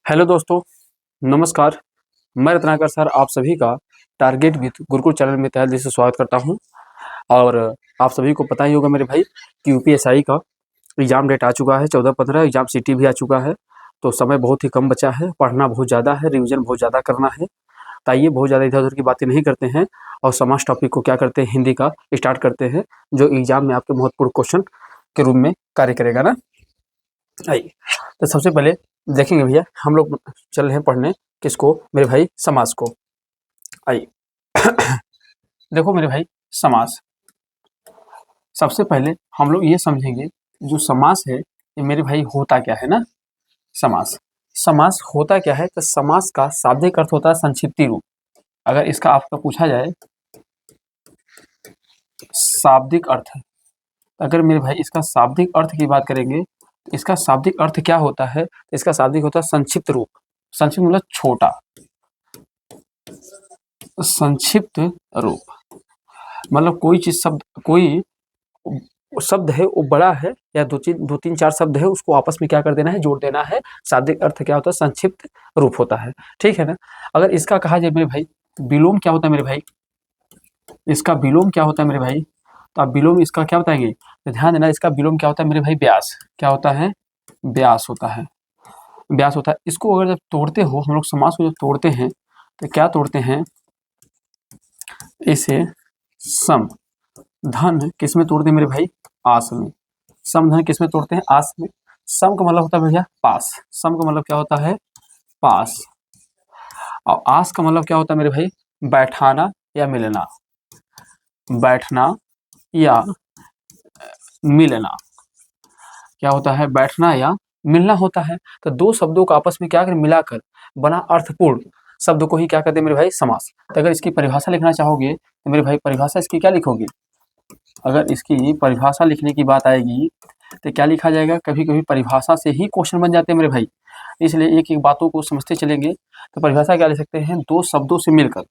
Hello दोस्तों, नमस्कार। मैं रत्नाकर सर आप सभी का टारगेट विथ गुरुकुल चैनल में तहे दिल से स्वागत करता हूं। और आप सभी को पता ही होगा मेरे भाई कि यूपीएसआई का एग्ज़ाम डेट आ चुका है 14-15। एग्ज़ाम सिटी भी आ चुका है, तो समय बहुत ही कम बचा है। पढ़ना बहुत ज़्यादा है, रिविज़न बहुत ज़्यादा करना है। तो आइए बहुत ज़्यादा इधर-उधर की बातें नहीं करते हैं और समाज टॉपिक को क्या करते हैं, हिंदी का स्टार्ट करते हैं, जो एग्ज़ाम में आपके महत्वपूर्ण क्वेश्चन के रूप में कार्य करेगा ना। आइए, तो सबसे पहले देखेंगे भैया, हम लोग चल रहे हैं पढ़ने किसको, मेरे भाई समास को। आइए देखो मेरे भाई, समास सबसे पहले हम लोग ये समझेंगे जो समास है ये मेरे भाई होता क्या है ना। समास समास होता क्या है, तो समास का शाब्दिक अर्थ होता है संक्षिप्ति रूप। अगर इसका आपका पूछा जाए शाब्दिक अर्थ, अगर मेरे भाई इसका शाब्दिक अर्थ की बात करेंगे, इसका शाब्दिक अर्थ क्या होता है, इसका शाब्दिक होता है संक्षिप्त रूप। संक्षिप्त मतलब छोटा, संक्षिप्त रूप मतलब कोई चीज शब्द, कोई शब्द है वो बड़ा है या दो तीन चार शब्द है, उसको आपस में क्या कर देना है, जोड़ देना है। शाब्दिक अर्थ क्या होता है, संक्षिप्त रूप होता है। ठीक है ना। अगर इसका कहा जाए मेरे भाई विलोम क्या होता है मेरे भाई, इसका विलोम क्या होता है मेरे भाई, तो आप विलोम इसका क्या बताएंगे, तो ध्यान देना, इसका विलोम क्या होता है मेरे भाई, व्यास। क्या होता है, व्यास होता है। व्यास होता है। इसको अगर जब तोड़ते हो, हम लोग समास को जब तोड़ते हैं तो क्या तोड़ते हैं, इसे सम धन किस में तोड़ते हैं मेरे भाई, आस में। सम धन किस में तोड़ते हैं, आस में। सम का मतलब होता है भैया पास। सम का मतलब क्या होता है, पास। और आस का मतलब क्या होता है मेरे भाई, बैठाना या मिलना। बैठना या मिलना क्या होता है, बैठना या मिलना होता है। तो दो शब्दों को आपस में क्या करें, मिलाकर बना अर्थपूर्ण शब्द को ही क्या कहते हैं मेरे भाई, समास। तो अगर इसकी परिभाषा लिखना चाहोगे तो मेरे भाई परिभाषा इसकी क्या लिखोगे, अगर इसकी परिभाषा लिखने की बात आएगी तो क्या लिखा जाएगा, कभी कभी परिभाषा से ही क्वेश्चन बन जाते हैं मेरे भाई, इसलिए एक एक बातों को समझते चलेंगे। तो परिभाषा क्या लिख सकते हैं, दो शब्दों से मिलकर,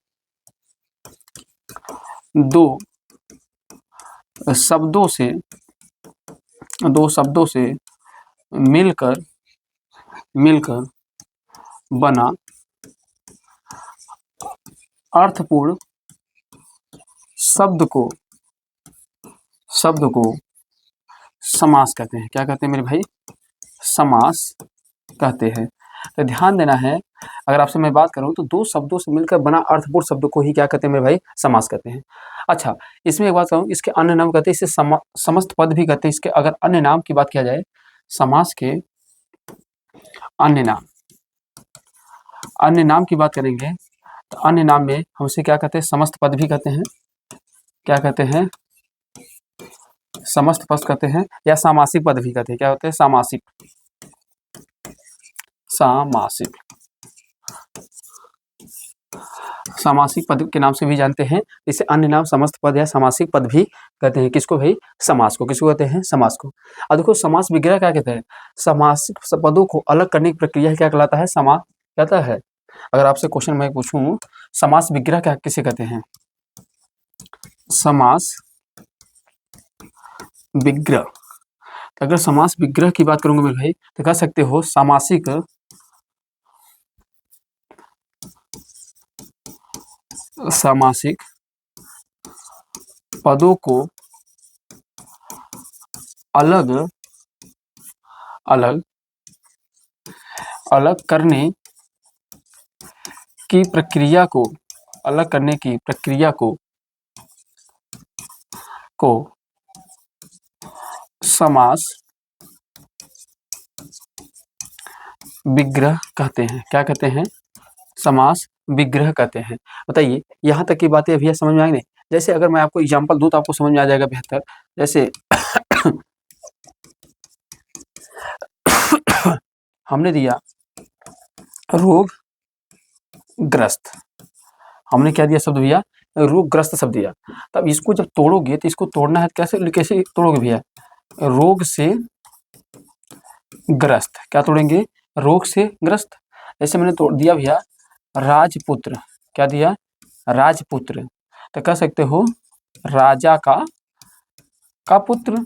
दो शब्दों से, दो शब्दों से मिलकर मिलकर बना अर्थपूर्ण शब्द को समास कहते हैं। क्या कहते हैं मेरे भाई, समास कहते हैं। तो ध्यान देना है, अगर आपसे मैं बात करूं तो दो शब्दों से मिलकर बना अर्थपूर्ण शब्द को ही क्या कहते हैं मेरे भाई, समास कहते हैं। अच्छा, इसमें एक बात कहूं, इसके अन्य नाम कहते हैं, इसे समस्त पद भी कहते हैं। इसके अगर अन्य नाम की बात किया जाए, समास के अन्य नाम, अन्य नाम की बात करेंगे तो अन्य नाम में हम इसे क्या कहते हैं, समस्त पद भी कहते हैं। क्या कहते हैं, समस्त पद कहते हैं, या सामासिक पद भी कहते हैं। क्या होते हैं, सामासिक, सामासिक, सामासिक पद के नाम से भी जानते हैं। इसे अन्य नाम समस्त पद या सामासिक पद भी कहते हैं। किसको भाई, समास को। किसको कहते हैं, समास को। अब देखो समास विग्रह क्या कहते हैं, समासिक पदों को अलग करने की प्रक्रिया क्या कहलाता है, समास कहता है। अगर आपसे क्वेश्चन मैं पूछूं समास विग्रह क्या किसे कहते हैं, समास विग्रह, तो अगर समास विग्रह की बात करूंगा मेरे भाई तो कह सकते हो सामासिक, सामासिक पदों को अलग अलग अलग करने की प्रक्रिया को, अलग करने की प्रक्रिया को समास विग्रह कहते हैं। क्या कहते हैं, समास विग्रह कहते हैं। बताइए यहाँ तक की बातें अभी समझ में आएंगे। जैसे अगर मैं आपको एग्जांपल दूं तो आपको समझ में आ जाएगा बेहतर। जैसे हमने दिया रोग ग्रस्त, हमने क्या दिया शब्द भैया, रोगग्रस्त शब्द दिया। तब इसको जब तोड़ोगे तो इसको तोड़ना है कैसे, कैसे तोड़ोगे भैया, रोग से ग्रस्त। क्या तोड़ेंगे, रोग से ग्रस्त। जैसे मैंने तोड़ दिया भैया राजपुत्र, क्या दिया, राजपुत्र, तो कह सकते हो राजा का पुत्र।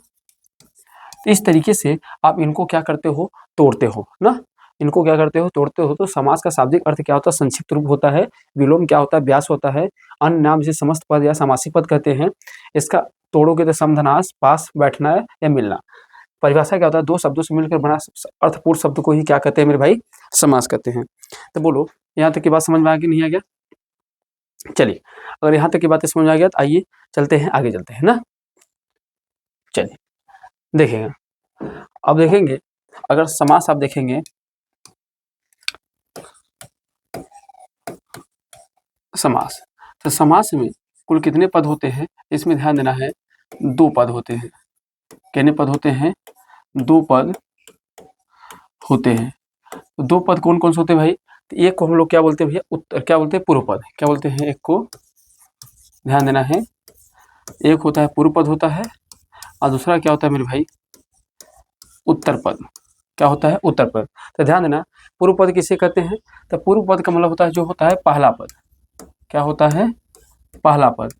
तो इस तरीके से आप इनको क्या करते हो, तोड़ते हो ना। इनको क्या करते हो, तोड़ते हो, तो समास का शाब्दिक अर्थ क्या होता है, संक्षिप्त रूप होता है, विलोम क्या होता है, व्यास होता है, अन्य नाम इसे समस्त पद या समासी पद कहते हैं। इसका तोड़ोगे तो समधनास, पास, बैठना या मिलना। परिभाषा क्या होता है, दो शब्दों से मिलकर बना अर्थपूर्ण शब्द को ही क्या कहते हैं मेरे भाई, समास कहते हैं। तो बोलो यहाँ तक की बात समझ में आ गई नहीं आ गया? चलिए, अगर यहाँ तक की बातें समझ में आ गया तो आइए चलते हैं, आगे चलते हैं ना। चलिए देखेंगे, अब देखेंगे अगर समास आप देखेंगे, समास, तो समास में कुल कितने पद होते हैं, इसमें ध्यान देना है, 2 पद होते हैं। कितने पद होते हैं? 2 पद होते हैं। तो 2 पद कौन कौन से होते हैं भाई? तो एक को हम लोग क्या बोलते हैं भैया, उत्तर, क्या बोलते हैं, पूर्व पद। क्या बोलते हैं? एक को ध्यान देना है, एक होता है पूर्व पद होता है, और दूसरा क्या होता है मेरे भाई, उत्तर पद। क्या होता है? उत्तर पद। तो ध्यान देना, पूर्व पद किसे कहते हैं? तो पूर्व पद का मतलब होता है जो होता है पहला पद। क्या होता है? पहला पद।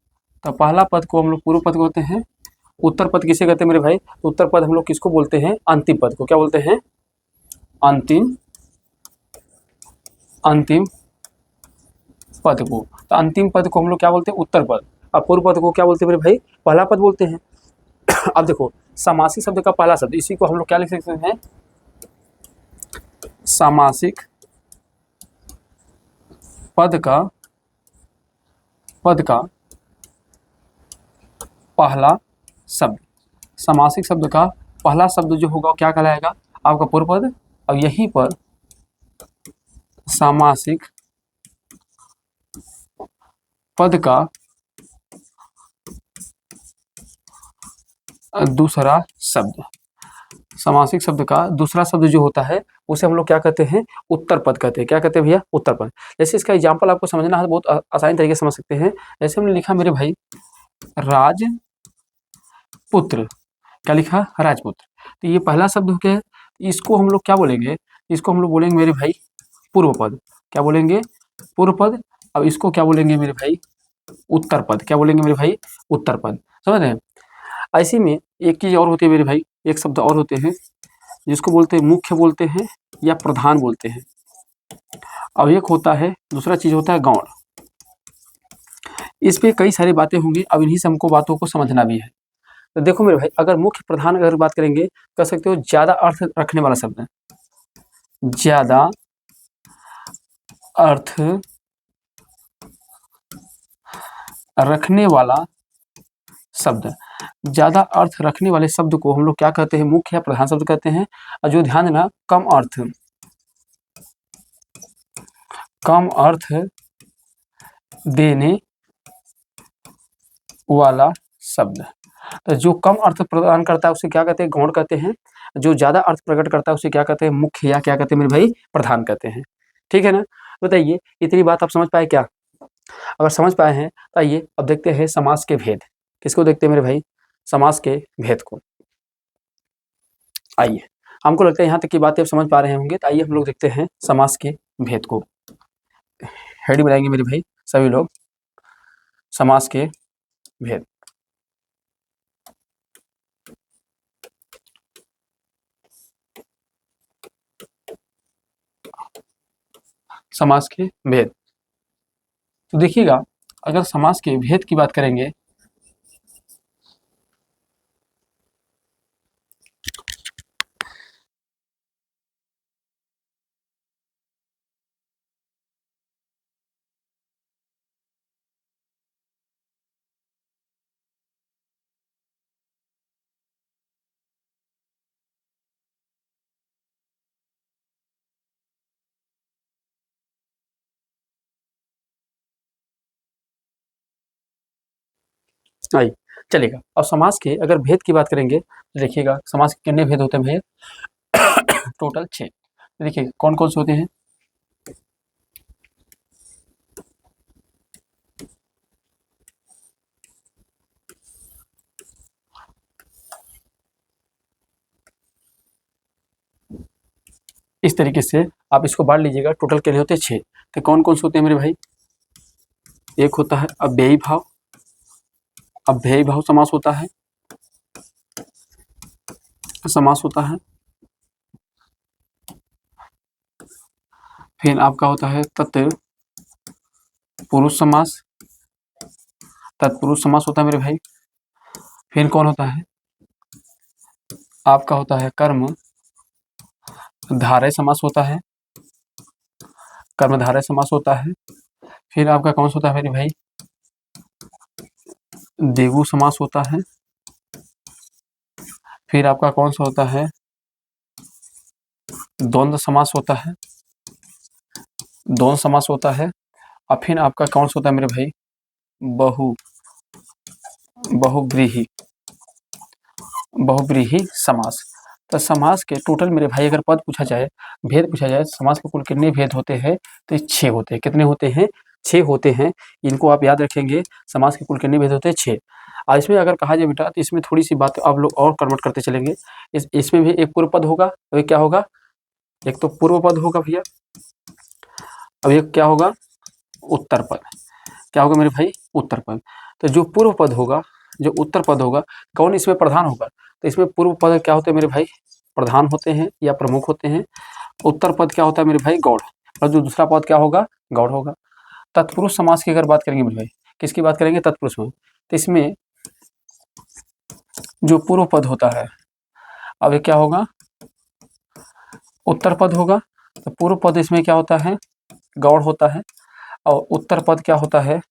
तो पहला पद को हम लोग पूर्व पद कहते हैं। उत्तर पद किसे कहते हैं मेरे भाई? तो उत्तर पद हम लोग किसको बोलते हैं? अंतिम पद को। क्या बोलते हैं? अंतिम, अंतिम पद को। तो अंतिम पद को हम लोग क्या बोलते हैं? उत्तर पद। और पूर्व पद को क्या बोलते हैं मेरे भाई? पहला पद बोलते हैं। अब देखो, सामासिक शब्द का पहला शब्द, इसी को हम लोग क्या लिख सकते हैं? सामासिक पद का पहला शब्द। सामासिक शब्द का पहला शब्द जो होगा क्या कहलाएगा? आपका पूर्व पद। और यहीं पर सामासिक पद का दूसरा शब्द, सामासिक शब्द का दूसरा शब्द जो होता है उसे हम लोग क्या कहते हैं? उत्तर पद कहते हैं। क्या कहते हैं भैया? उत्तर पद। जैसे इसका एग्जाम्पल आपको समझना है, बहुत आसानी तरीके से समझ सकते हैं। जैसे हमने लिखा मेरे भाई राजपुत्र। क्या लिखा? राजपुत्र। तो ये पहला शब्द क्या है? इसको हम लोग क्या बोलेंगे? इसको हम लोग बोलेंगे मेरे भाई पूर्व पद। क्या बोलेंगे? पूर्व पद। अब इसको क्या बोलेंगे मेरे भाई? उत्तर पद। क्या बोलेंगे मेरे भाई? उत्तर पद। समझ रहे हैं? ऐसे में एक चीज और होती है मेरे भाई, एक शब्द और होते हैं जिसको बोलते हैं मुख्य बोलते हैं या प्रधान बोलते हैं। अब एक होता है, दूसरा चीज होता है गौण। इस पे कई सारी बातें होंगी, अब इन्हीं से हमको बातों को समझना भी है। तो देखो मेरे भाई, अगर मुख्य प्रधान अगर बात करेंगे, कह सकते हो ज्यादा अर्थ रखने वाला शब्द है। ज्यादा अर्थ रखने वाला शब्द। ज्यादा अर्थ रखने वाले शब्द को हम लोग क्या कहते हैं? मुख्य या प्रधान शब्द कहते हैं। और जो ध्यान देना, कम अर्थ देने वाला शब्द। तो जो कम अर्थ प्रदान करता है उसे क्या कहते हैं? गौण कहते हैं। जो ज्यादा अर्थ प्रकट करता है उसे क्या कहते हैं? मुख्य या क्या कहते हैं मेरे भाई? प्रधान कहते हैं। ठीक है ना? बताइए, इतनी बात आप समझ पाए क्या? अगर समझ पाए हैं तो आइए अब देखते हैं समास के भेद। किसको देखते हैं मेरे भाई? समास के भेद को। आइए, हमको लगता है यहाँ तक की बातें आप समझ पा रहे होंगे, तो आइए हम लोग देखते हैं समास के भेद को। हेडिंग बनाएंगे मेरे भाई सभी लोग, समास के भेद। समास के भेद। तो देखिएगा, अगर समास के भेद की बात करेंगे, आइए चलेगा। अब समास के अगर भेद की बात करेंगे तो देखिएगा, समास के कितने भेद होते हैं भैया? टोटल 6। देखिए कौन कौन से होते हैं। इस तरीके से आप इसको बांट लीजिएगा, टोटल कितने होते हैं? 6। तो कौन कौन से होते हैं मेरे भाई? एक होता है अव्ययी भाव। अव्ययी भाव समास होता है, समास होता है। फिर आपका होता है तत्पुरुष समास, तत्पुरुष समास होता है मेरे भाई। फिर कौन होता है, आपका होता है कर्म धारय समास होता है, कर्मधारय समास होता है। फिर आपका कौन सा होता है मेरे भाई, देवु समास होता है। फिर आपका कौन सा होता है, द्वंद्व समास होता है, द्वंद्व समास होता है। और फिर आपका कौन सा होता है मेरे भाई, बहुव्रीहि बहुव्रीहि समास। तो समास के टोटल मेरे भाई अगर पद पूछा जाए, भेद पूछा जाए, समास के कुल कितने भेद होते हैं, तो 6 होते हैं। कितने होते हैं, 6 होते हैं। इनको आप याद रखेंगे, समास के कुल कितने भेद होते हैं, 6। और इसमें अगर कहा जाए बेटा, तो इसमें थोड़ी सी बात आप लोग और कन्वर्ट करते चलेंगे। इसमें भी एक पूर्व पद होगा, तो एक क्या होगा, एक तो पूर्व पद होगा भैया, अब एक क्या होगा, उत्तर पद। क्या होगा मेरे भाई, उत्तर पद। तो जो पूर्व पद होगा, जो उत्तर पद होगा, कौन इसमें प्रधान होगा, तो इसमें पूर्व पद क्या होते हैं मेरे भाई, प्रधान होते हैं या प्रमुख होते हैं। उत्तर पद क्या होता है मेरे भाई, गौड़। और जो दूसरा पद क्या होगा, गौड़ होगा। तत्पुरुष समास की अगर बात करेंगे मेरे भाई, किसकी बात करेंगे, तत्पुरुष में, तो इसमें जो पूर्व पद होता है, अब ये क्या होगा, उत्तर पद होगा। तो पूर्व पद इसमें क्या होता है, गौड़ होता है, और उत्तर पद क्या होता है,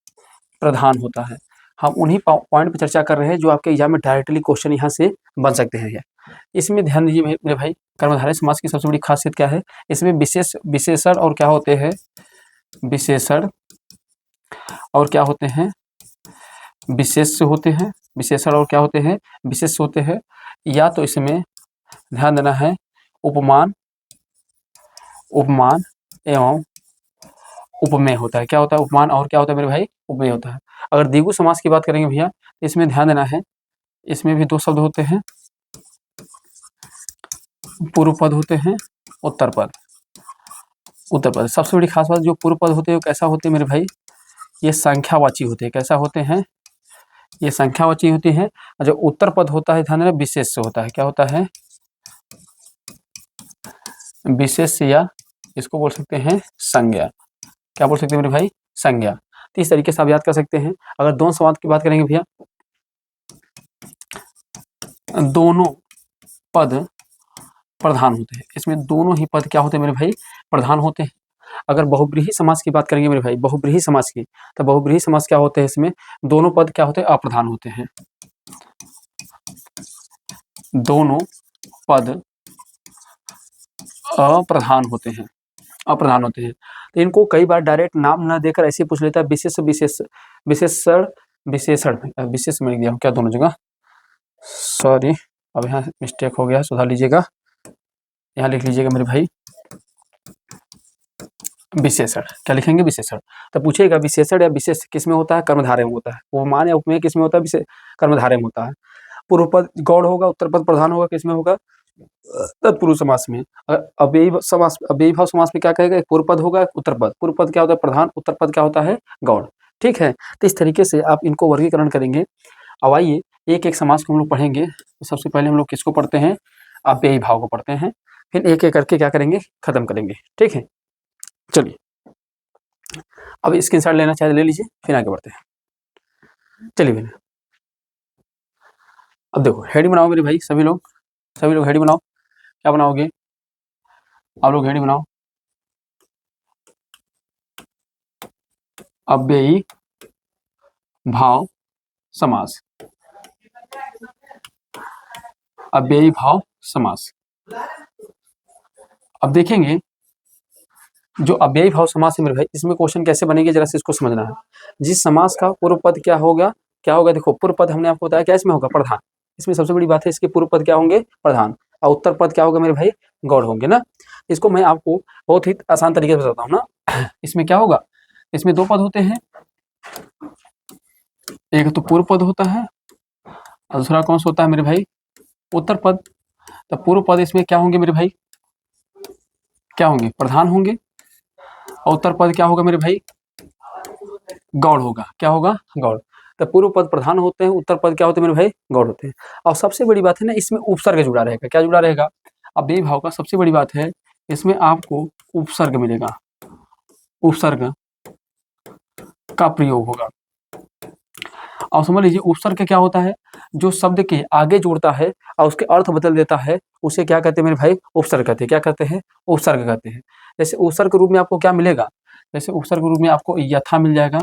प्रधान होता है। हम उन्हीं पॉइंट पे चर्चा कर रहे हैं जो आपके एग्जाम में डायरेक्टली क्वेश्चन यहाँ से बन सकते हैं। इसमें ध्यान दीजिए मेरे भाई, कर्मधारय समास की सबसे बड़ी खासियत क्या है, इसमें विशेषण और क्या होते हैं, विशेषण और क्या होते हैं, विशेष होते हैं। विशेषण और क्या होते हैं, विशेष होते हैं। या तो इसमें ध्यान देना है, उपमान एवं उपमेय होता है। क्या होता है, उपमान और क्या होता है मेरे भाई, उपमेय होता है। अगर द्विगु समास की बात करेंगे भैया, तो इसमें ध्यान देना है, इसमें भी 2 शब्द होते हैं, पूर्व पद होते हैं, उत्तर पद। उत्तर पद सबसे बड़ी खास बात, जो पूर्व पद होते हैं कैसा होते हैं मेरे भाई, ये संख्यावाची होते हैं। कैसा होते हैं, ये संख्यावाची होती है। और जो उत्तर पद होता है, ध्यान देना, विशेष से होता है। क्या होता है, विशेष, या इसको बोल सकते हैं संज्ञा। क्या बोल सकते हैं मेरे भाई, संज्ञा। तो इस तरीके से आप याद कर सकते हैं। अगर दोनों समास की बात करेंगे भैया, दोनों पद प्रधान होते हैं। इसमें दोनों ही पद क्या होते हैं मेरे भाई, प्रधान होते हैं। अगर बहुव्रीहि समास की बात करेंगे मेरे भाई, बहुव्रीहि समास की, तो बहुव्रीहि समास क्या होते हैं, इसमें दोनों पद क्या होते हैं, अप्रधान होते हैं। दोनों पद अप्रधान होते हैं, अप्रधान होते हैं। तो इनको कई बार डायरेक्ट नाम ना देकर ऐसे पूछ लेता है, विशेष में लिख दिया हूँ क्या दोनों जगह, सॉरी, अब यहाँ मिस्टेक हो गया, सुधार लीजिएगा। यहाँ लिख लीजिएगा मेरे भाई, विशेषण। क्या लिखेंगे, विशेषण। तो पूछेगा विशेषण या विशेष किस में होता है, कर्मधारय में होता है। उपमान या उपमेय किस में होता है, कर्मधारय में होता है। पूर्व पद गौड़ होगा, उत्तर पद प्रधान होगा, किसमें होगा, तत्पुरुष समास में। अव्ययी भाव समास में क्या कहेगा, एक पूर्व पद होगा, उत्तर पद। पूर्व पद क्या होता है, प्रधान, उत्तर पद क्या होता है, गौड़। ठीक है, तो इस तरीके से आप इनको वर्गीकरण करेंगे। अब आइए एक एक समास को हम लोग पढ़ेंगे। तो सबसे पहले हम लोग किसको पढ़ते हैं, अव्ययी भाव को पढ़ते हैं, फिर एक एक करके क्या करेंगे, खत्म करेंगे। ठीक है, चलिए अब स्क्रीनशॉट लेना चाहे ले लीजिए, फिर आगे बढ़ते हैं। चलिए भैया, अब देखो हेडिंग बनाओ मेरे भाई, सभी लोग हेडिंग बनाओ। क्या बनाओगे आप लोग, हेडिंग बनाओ, अव्ययी भाव समास, अव्ययी भाव समास। अब देखेंगे जो अव्ययी भाव समास है मेरे भाई, इसमें क्वेश्चन कैसे बनेंगे, जरा से इसको समझना है। जिस समास का पूर्व पद क्या होगा, देखो पूर्व पद हमने आपको बताया क्या इसमें होगा, प्रधान। इसमें सबसे बड़ी बात है, इसके पूर्व पद क्या होंगे, प्रधान, और उत्तर पद क्या होगा मेरे भाई, गौड़ होंगे ना। इसको मैं आपको बहुत ही आसान तरीके से बताता हूँ ना। इसमें क्या होगा, इसमें 2 पद होते हैं, एक तो पूर्व पद होता है और दूसरा कौन सा होता है मेरे भाई, उत्तर पद। तो पूर्व पद इसमें क्या होंगे मेरे भाई, क्या होंगे, प्रधान होंगे, और उत्तर पद क्या होगा मेरे भाई, गौड़ होगा। क्या होगा, गौड़। तो पूर्व पद प्रधान होते हैं, उत्तर पद क्या होते हैं मेरे भाई, गौड़ होते हैं। और सबसे बड़ी बात है ना, इसमें उपसर्ग जुड़ा रहेगा। क्या जुड़ा रहेगा, अव्ययी भाव का सबसे बड़ी बात है, इसमें आपको उपसर्ग मिलेगा। उपसर्ग का प्रयोग होगा। अब समझ लीजिए उपसर्ग क्या होता है, जो शब्द के आगे जोड़ता है और उसके अर्थ बदल देता है, उसे क्या कहते हैं मेरे भाई, उपसर्ग कहते हैं। क्या कहते हैं, उपसर्ग कहते हैं। जैसे उपसर्ग के रूप में आपको क्या मिलेगा, जैसे उपसर्ग के रूप में आपको यथा मिल जाएगा,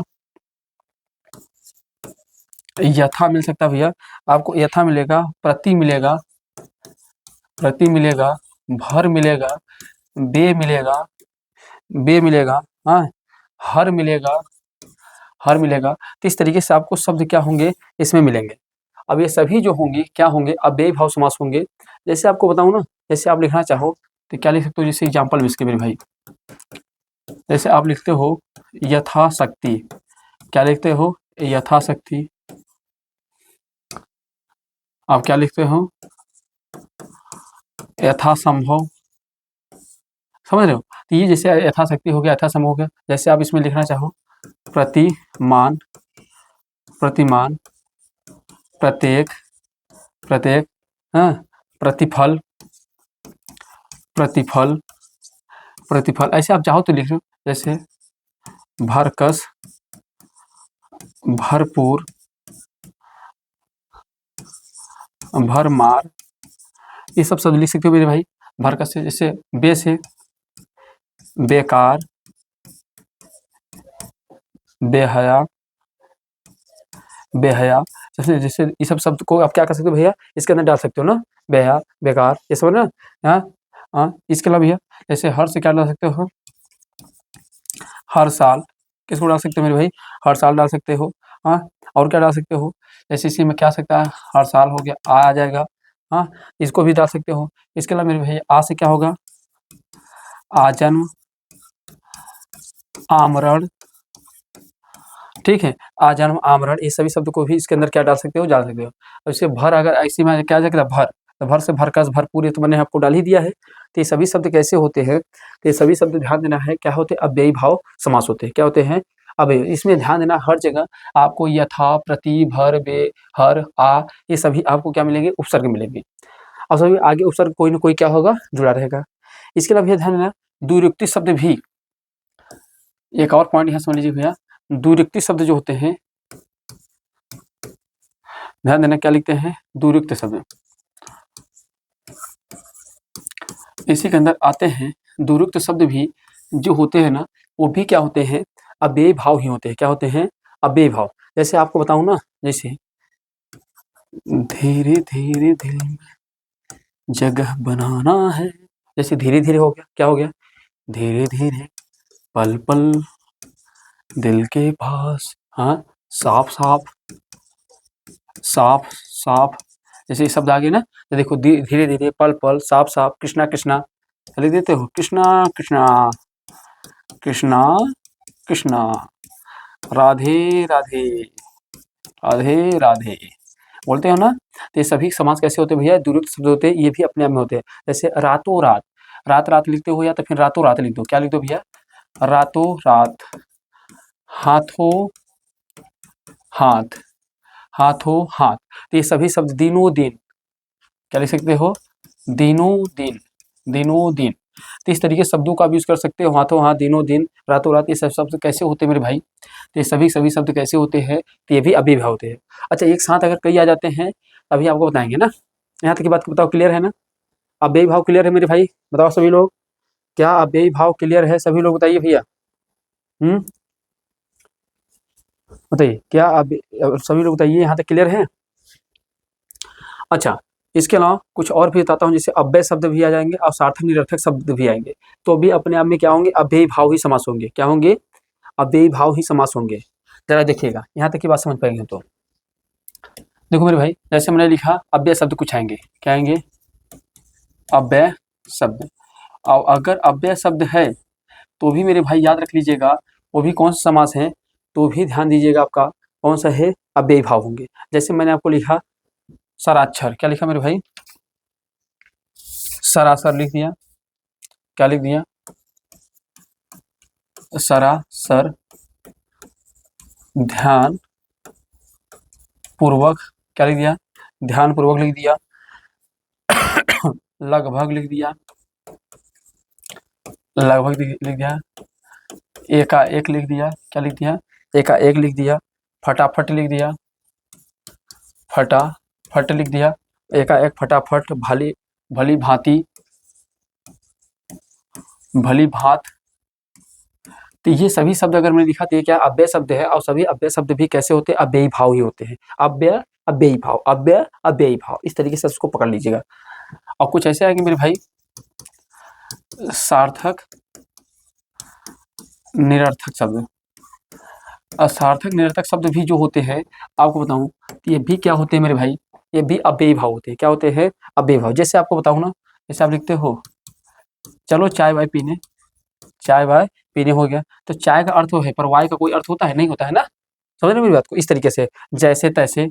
यथा मिल सकता है भैया, आपको यथा मिलेगा, प्रति मिलेगा, प्रति मिलेगा, भर मिलेगा, बे मिलेगा, बे मिलेगा, हाँ, हर मिलेगा, हर मिलेगा। तो इस तरीके से आपको शब्द क्या होंगे, इसमें मिलेंगे। अब ये सभी जो होंगे क्या होंगे, अव्ययी भाव समास होंगे। जैसे आपको बताऊं ना, जैसे आप लिखना चाहो तो क्या लिख सकते हो, जैसे एग्जाम्पल में इसके मेरे भाई, जैसे आप लिखते हो यथाशक्ति, क्या लिखते हो, यथाशक्ति। आप क्या लिखते हो, यथासंभव। समझ रहे हो, तो ये जैसे यथाशक्ति हो गया, यथासंभव हो गया। जैसे आप इसमें लिखना चाहो प्रतिमान, प्रतिमान, प्रत्येक, प्रत्येक, हाँ, प्रतिफल, प्रतिफल, प्रतिफल, ऐसे आप चाहो तो लिख लो। जैसे भरकस, भरपूर, भरमार, ये सब शब्द लिख सकते हो मेरे भाई। भरकस से जैसे बे से बेकार, बेहया, बेहया, जैसे जैसे ये सब शब्द को आप क्या कर सकते हो भैया, इसके अंदर डाल सकते हो ना, बेहया, बेकार, ये सब ना। हाँ हाँ, इसके अलावा भैया जैसे हर से क्या डाल सकते हो, हर साल, किसको डाल सकते हो मेरे भाई, हर साल डाल सकते हो। हाँ, और क्या डाल सकते हो, जैसे इसी में क्या सकता है, हर साल हो गया, आ जाएगा। हाँ, इसको भी डाल सकते हो। इसके अलावा मेरे भाई आ से क्या होगा, आजन्म, आमरण, ठीक है, आजन्म, आमरण, ये सभी शब्द को भी इसके अंदर क्या डाल सकते हो, डाल सकते हो। और इससे भर, अगर ऐसी में क्या जाएगा भर, तो भर से भरकस, भरपूर, ये तो मैंने आपको डाल ही दिया है। तो ये सभी शब्द कैसे होते हैं, तो ये सभी शब्द ध्यान देना है क्या होते हैं, अव्ययी भाव समास होते हैं। क्या होते हैं, अव्ययी। इसमें ध्यान देना हर जगह आपको यथा, प्रति, भर, बे, हर, आ, ये सभी आपको क्या मिलेंगे, उपसर्ग मिलेंगे। और सभी आगे उपसर्ग कोई ना कोई क्या होगा, जुड़ा रहेगा। इसके अलावा भैया ध्यान देना दुर्युक्ति शब्द भी, एक और पॉइंट यहाँ समझ लीजिए भैया, दुर्युक्ति शब्द जो होते हैं, ध्यान देना क्या लिखते हैं, दुर्युक्त शब्द, इसी के अंदर आते हैं। दुर्युक्त शब्द भी जो होते हैं ना, वो भी क्या होते हैं, अव्ययी भाव ही होते हैं। क्या होते हैं, अव्ययी भाव। जैसे आपको बताऊं ना, जैसे धीरे धीरे दिल में जगह बनाना है, जैसे धीरे धीरे हो गया, क्या हो गया, धीरे धीरे, पल पल दिल के पास, हाँ, साफ साफ, साफ साफ, जैसे ये शब्द आ गए ना, तो देखो धीरे धीरे, पल पल, साफ साफ, कृष्णा कृष्णा, लिख देते हो, कृष्णा कृष्णा, कृष्णा कृष्णा, राधे राधे, राधे राधे, बोलते हो ना। तो ये सभी समास कैसे होते हैं भैया, दुर्युक्त शब्द होते हैं, ये भी अपने आप में होते हैं। जैसे रातों रात, रात रात लिखते हो या तो फिर रातों रात लिख दो, क्या लिख दो भैया, रातों रात, हाथों हाथ, हाथों हाथ, तो ये सभी शब्द दिनों दिन, क्या लिख सकते हो, दिनों दिन, दिनों दिन। तो इस तरीके शब्दों का भी यूज कर सकते हो, हाथों हाथ, दिनों दिन, रातों रात, ये सब शब्द कैसे होते हैं मेरे भाई, तो ये सभी शब्द कैसे होते हैं, तो ये भी अव्ययी भाव होते हैं। अच्छा, एक साथ अगर कई आ जाते हैं तभी आपको बताएंगे ना। यहाँ तक की बात बताओ, क्लियर है ना, अव्ययी भाव क्लियर है मेरे भाई, बताओ सभी लोग, क्या अव्ययी भाव क्लियर है, सभी लोग बताइए भैया। बताइए, क्या सभी लोग बताइए, यहाँ तक क्लियर है। अच्छा, इसके अलावा कुछ और भी बताता हूँ, जैसे अव्यय शब्द भी आ जाएंगे और सार्थक निरर्थक शब्द भी आएंगे, तो भी अपने आप में क्या होंगे, अव्ययी भाव ही समास होंगे। क्या होंगे, अव्ययी भाव ही समास होंगे। जरा देखिएगा, यहाँ तक की बात समझ पाएंगे तो देखो मेरे भाई, जैसे मैंने लिखा अव्यय शब्द कुछ आएंगे, क्या आएंगे, अव्यय शब्द। और अगर अव्यय शब्द है तो भी मेरे भाई याद रख लीजिएगा, वो भी कौन सा समास है, तो भी ध्यान दीजिएगा, आपका कौन सा है, अव्ययी भाव होंगे। जैसे मैंने आपको लिखा सराक्षर, क्या लिखा मेरे भाई, सरासर लिख दिया, क्या लिख दिया, सरासर, ध्यान पूर्वक, क्या लिख दिया, ध्यान पूर्वक लिख दिया, लगभग लिख दिया, लगभग लिख दिया, एकाएक लिख दिया, क्या लिख दिया, एकाएक लिख दिया, फटाफट लिख दिया, फटाफट लिख दिया, एकाएक फटाफट, भली भली भांति, भली भांत। तो ये सभी शब्द अगर मैंने लिखा तो ये क्या अव्यय शब्द है, और सभी अव्यय शब्द भी कैसे होते हैं, अव्ययी भाव ही होते हैं। अव्यय अव्ययी भाव, अव्यय अव्ययी भाव, इस तरीके से उसको पकड़ लीजिएगा। और कुछ ऐसे आएंगे मेरे भाई सार्थक निरर्थक शब्द। असार्थक निरर्थक शब्द भी जो होते हैं आपको बताऊं तो ये भी क्या होते हैं मेरे भाई, ये भी अव्ययी भाव होते हैं। क्या होते हैं, अव्ययी भाव। जैसे आपको बताऊं ना, जैसे आप लिखते हो चलो चाय वाय पीने, चाय वाय पीने हो गया, तो चाय का अर्थ है, पर वाय का कोई अर्थ होता है, नहीं होता है ना, समझ रहे मेरी बात को। इस तरीके से जैसे तैसे,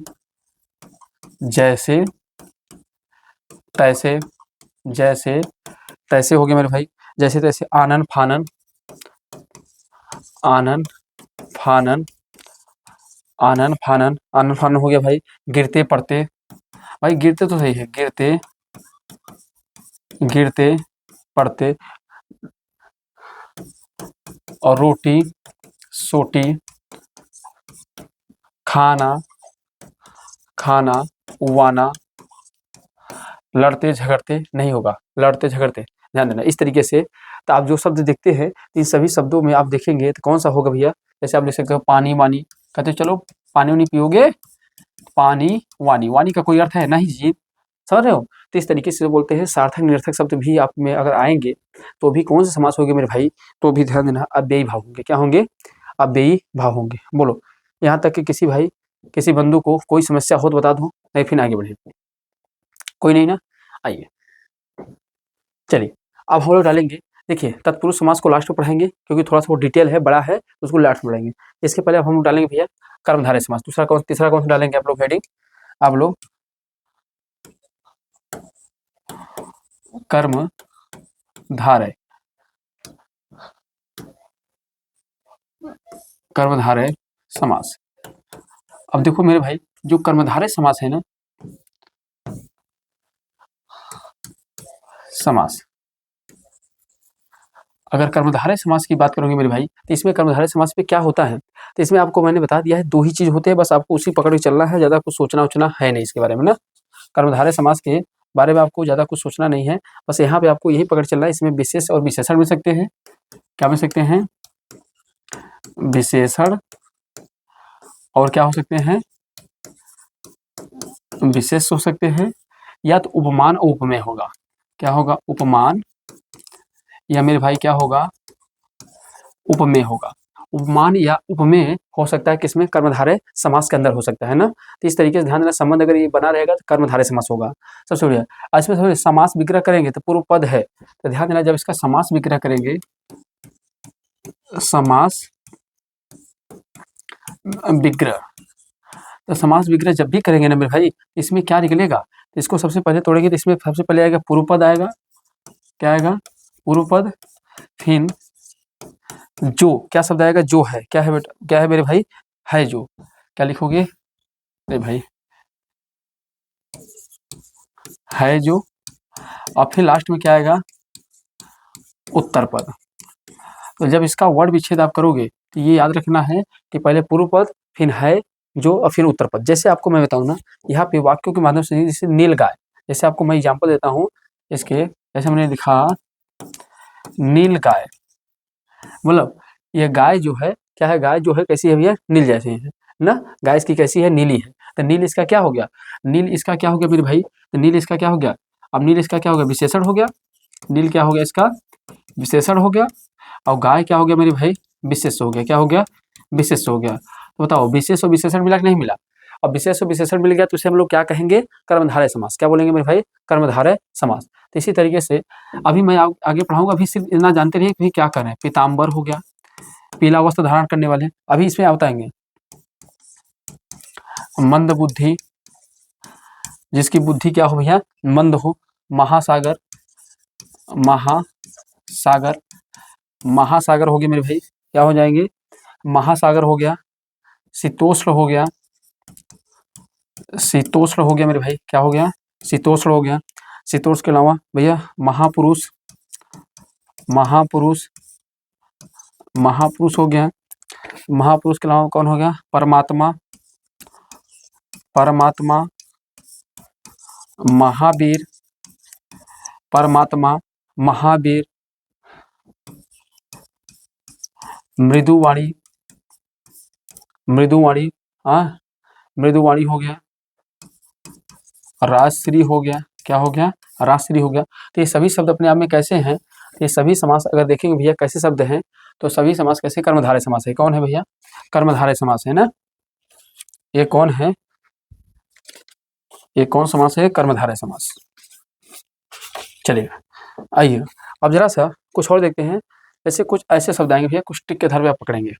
जैसे तैसे, जैसे तैसे हो गया मेरे भाई, जैसे तैसे, आनन फानन, आनन फानन, आनन फानन, आनन फानन हो गया भाई। गिरते पड़ते, भाई गिरते तो सही है, गिरते गिरते पड़ते। और रोटी सोटी, खाना खाना, उवाना, लड़ते झगड़ते नहीं होगा, लड़ते झगड़ते, ध्यान देना इस तरीके से। तो आप जो शब्द देखते हैं इन सभी शब्दों में आप देखेंगे तो कौन सा होगा भैया, जैसे आप लिख सकते हो पानी वानी, कहते हो चलो पानी वानी पियोगे, पानी वानी, वानी का कोई अर्थ है नहीं जी, समझ रहे हो। तो इस तरीके से बोलते हैं। सार्थक निरर्थक शब्द भी आप में अगर आएंगे तो भी कौन से समास होंगे मेरे भाई, तो भी ध्यान देना अव्ययी भाव होंगे। क्या होंगे, अव्ययी भाव होंगे। बोलो यहाँ तक कि किसी भाई किसी बंधु को कोई समस्या हो तो बता दो, नहीं फिर आगे बढ़े, कोई नहीं ना। आइए चलिए अब हम लोग डालेंगे, देखिए तत्पुरुष समास को लास्ट में पढ़ाएंगे क्योंकि थोड़ा सा वो डिटेल है, बड़ा है, तो उसको लास्ट में पढ़ाएंगे। इसके पहले अब हम लोग डालेंगे भैया कर्मधारय समास। दूसरा कौन, तीसरा कौन सा डालेंगे आप लोग हेडिंग, आप लोग कर्मधारय, कर्मधारय समास। अब देखो मेरे भाई जो कर्मधारय समास है ना, समास, अगर कर्मधारय समास की बात करोगे मेरे भाई तो इसमें कर्मधारय समास में क्या होता है, तो इसमें आपको मैंने बता दिया है, दो ही चीज होते हैं, बस आपको उसी पकड़ के चलना है, ज्यादा कुछ सोचना उचना है नहीं इसके बारे में ना। कर्मधारय समास के बारे में आपको ज्यादा कुछ सोचना नहीं है, बस यहाँ पे आपको यही पकड़ चलना है। इसमें विशेष और विशेषण मिल सकते हैं, क्या मिल सकते हैं, विशेषण, और क्या हो सकते हैं, विशेष हो सकते हैं, या तो उपमान और उपमेय होगा। क्या होगा, उपमान, या मेरे भाई क्या होगा, उपमेय होगा। उपमान या उपमेय हो सकता है किसमें, कर्मधारय समास के अंदर हो सकता है ना। तो इस तरीके से ध्यान देना, संबंध अगर ये बना रहेगा तो कर्मधारय समास होगा। सबसे बढ़िया आज में समास विग्रह करेंगे तो पूर्व पद है, तो ध्यान देना जब इसका समास विग्रह करेंगे, समास विग्रह, तो समास विग्रह जब भी करेंगे ना मेरे भाई, इसमें क्या निकलेगा, तो इसको सबसे पहले तोड़ेंगे तो इसमें सबसे पहले आएगा पूर्व पद आएगा, क्या आएगा, पूर्व पद, फिर जो, क्या शब्द आएगा, जो है, क्या है बेटा, क्या है मेरे भाई, है जो, क्या लिखोगे अरे भाई, है जो, और फिर लास्ट में क्या आएगा, उत्तर पद। तो जब इसका वर्ड विच्छेद आप करोगे तो ये याद रखना है कि पहले पूर्व पद, फिर है जो, और फिर उत्तर पद। जैसे आपको मैं बताऊं ना, यहाँ पे वाक्यों के माध्यम से, जैसे नील गाय, जैसे आपको मैं एग्जाम्पल देता हूँ इसके, जैसे मैंने लिखा नील गाय, मतलब ये गाय जो है, क्या है, गाय जो है कैसी है भैया, नील जैसी है ना, गाय इसकी कैसी है, नीली है। तो नील इसका क्या हो गया, नील इसका क्या हो गया मेरे भाई, तो नील इसका क्या हो गया, अब नील इसका क्या हो गया, विशेषण हो गया, नील क्या हो गया इसका, विशेषण हो गया, और गाय क्या हो गया मेरे भाई, विशेष हो गया, क्या हो गया, विशेष हो गया। तो बताओ विशेष और विशेषण मिला कि नहीं मिला, अब विशेष और विशेषण मिल गया तो इसे हम लोग क्या कहेंगे, कर्मधारय समास। क्या बोलेंगे मेरे भाई, कर्मधारय समास। तो इसी तरीके से अभी मैं आगे पढ़ाऊंगा, अभी सिर्फ इतना जानते रहिए कि क्या कर रहे हैं, पीताम्बर हो गया, पीला वस्त्र धारण करने वाले। अभी इसमें बताएंगे मंद बुद्धि, जिसकी बुद्धि क्या हो भैया, मंद हो, महासागर, महासागर, महासागर हो गया मेरे भाई, क्या हो जाएंगे, महासागर हो गया, शीतोष्ण हो गया, शीतोष्ण हो गया मेरे भाई, क्या हो गया, शीतोष्ण हो गया। शीतोष्ण के अलावा भैया महापुरुष, महापुरुष, महापुरुष हो गया। महापुरुष के अलावा कौन हो गया? परमात्मा, परमात्मा, महावीर, परमात्मा, महावीर, मृदुवाणी, मृदुवाणी, हाँ मृदुवाणी हो गया, राजश्री हो गया। क्या हो गया? राजश्री हो गया। तो ये सभी शब्द अपने आप में कैसे हैं? ये सभी समास अगर देखेंगे भैया कैसे शब्द हैं, तो सभी समास कैसे? कर्मधारय समास है। कौन है भैया? कर्मधारय समास है ना। ये कौन है? ये कौन समास है? कर्मधारय समास। चलिए आइए अब जरा सा कुछ और देखते हैं। जैसे कुछ ऐसे शब्द आएंगे भैया, कुछ टिक के आधार पे आप पकड़ेंगे।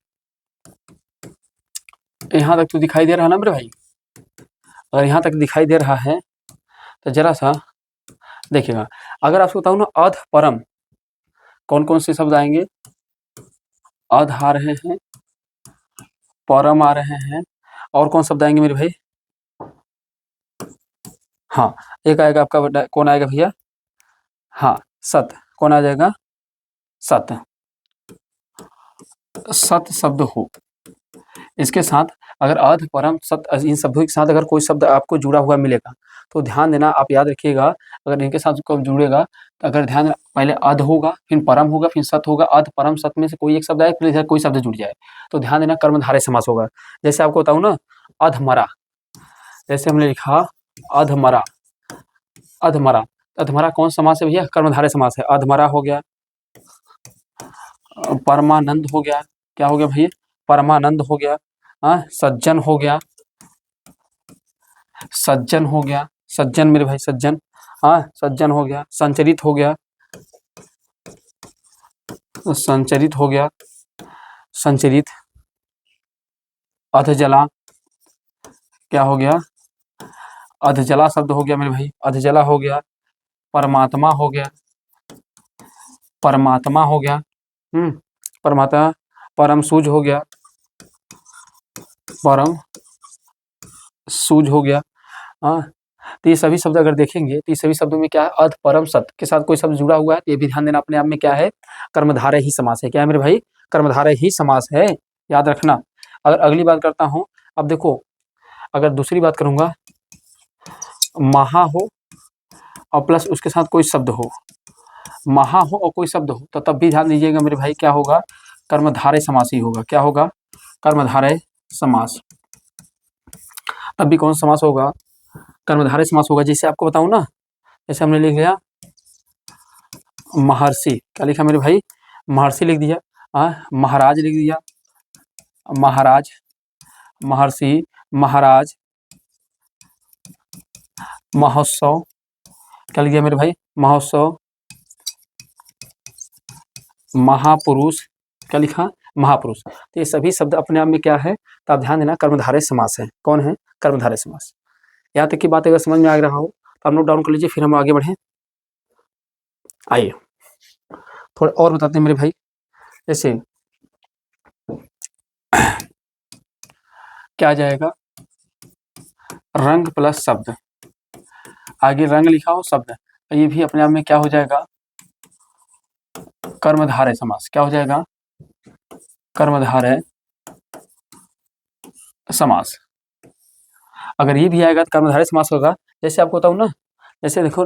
यहाँ तक तो दिखाई दे रहा है ना मेरे भाई? अगर यहाँ तक दिखाई दे रहा है तो जरा सा देखिएगा। अगर आपको बताऊँ ना अध परम, कौन कौन से शब्द आएंगे? अध आ रहे हैं, परम आ रहे हैं, और कौन शब्द आएंगे मेरे भाई? हाँ एक आएगा आपका, कौन आएगा भैया? हाँ सत। कौन आ जाएगा? सत। सत शब्द हो। इसके साथ अगर अध परम सत, इन शब्दों के साथ अगर कोई शब्द आपको जुड़ा हुआ मिलेगा तो ध्यान देना, आप याद रखिएगा। अगर इनके साथ कब जुड़ेगा तो अगर ध्यान, पहले अध होगा, फिर परम होगा, फिर सत होगा। अध परम सत में से कोई एक शब्द आए, फिर इधर कोई शब्द जुड़ जाए तो ध्यान देना कर्मधारय समास होगा। जैसे आपको बताऊँ ना अधमरा, जैसे हमने लिखा अधमरा, अधमरा। अधमरा कौन समास है भैया? कर्मधारय समास है। अधमरा हो गया, परमानंद हो गया। क्या हो गया भैया? परमानंद हो गया। सज्जन हो गया, सज्जन हो गया, सज्जन मेरे भाई, सज्जन। सज्जन हो गया। संचरित हो गया, संचरित हो गया, संचरित। अधजला, क्या हो गया? अधजला शब्द हो गया मेरे भाई, अधजला हो गया। परमात्मा हो गया, परमात्मा हो गया। परमात्मा। परम सूझ हो गया, परम सूझ हो गया। तो ये सभी शब्द अगर देखेंगे तो ये सभी शब्दों में क्या है? अध परम सत के साथ कोई शब्द जुड़ा हुआ है तो ये भी ध्यान देना, अपने आप में क्या है? कर्मधारय ही समास है। क्या है मेरे भाई? कर्मधारय ही समास है, याद रखना। अगर अगली बात करता हूँ, अब देखो अगर दूसरी बात करूंगा, महा हो और प्लस उसके साथ कोई शब्द हो, महा हो और कोई शब्द हो, तो तब भी ध्यान दीजिएगा मेरे भाई, क्या होगा? कर्मधारय समास ही होगा। क्या होगा? कर्मधारय समास। तब भी कौन समास होगा? कर्मधारय समास होगा। जैसे आपको बताऊं ना, जैसे हमने लिख लिया महर्षि, क्या लिखा मेरे भाई? महर्षि लिख दिया। महाराज लिख दिया, महाराज, महर्षि, महाराज, महोत्सव, क्या लिख दिया मेरे भाई? महोत्सव, महापुरुष, क्या लिखा? महापुरुष। तो ये सभी शब्द अपने आप में क्या है? तो आप ध्यान देना, कर्मधारय समास है। कौन है? कर्मधारय समास। यहाँ तक की बात अगर समझ में आ रहा हो तो आप नोट डाउन कर लीजिए, फिर हम आगे बढ़ें। आइए थोड़ा और बताते हैं मेरे भाई। जैसे क्या आ जाएगा? रंग प्लस शब्द, आगे रंग लिखा हो शब्द, ये भी अपने आप में क्या हो जाएगा? कर्मधारय समास। क्या हो जाएगा? कर्मधारय समास। अगर ये भी आएगा तो कर्मधारय समास होगा। जैसे आपको बताऊं ना, जैसे देखो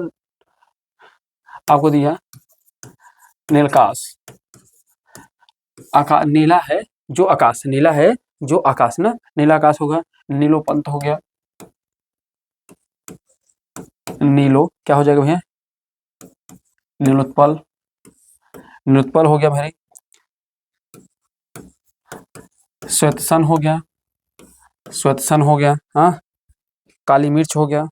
आपको दिया नीलकाश, आकाश, नीला है जो आकाश, नीला है जो आकाश ना, नीला आकाश होगा। नीलोपंत हो गया, नीलो, क्या हो जाएगा भैया? नीलोत्पल, नीलोत्पल हो गया भाई। श्वेतसन हो गया, श्वेतसन हो गया। काली मिर्च हो गया,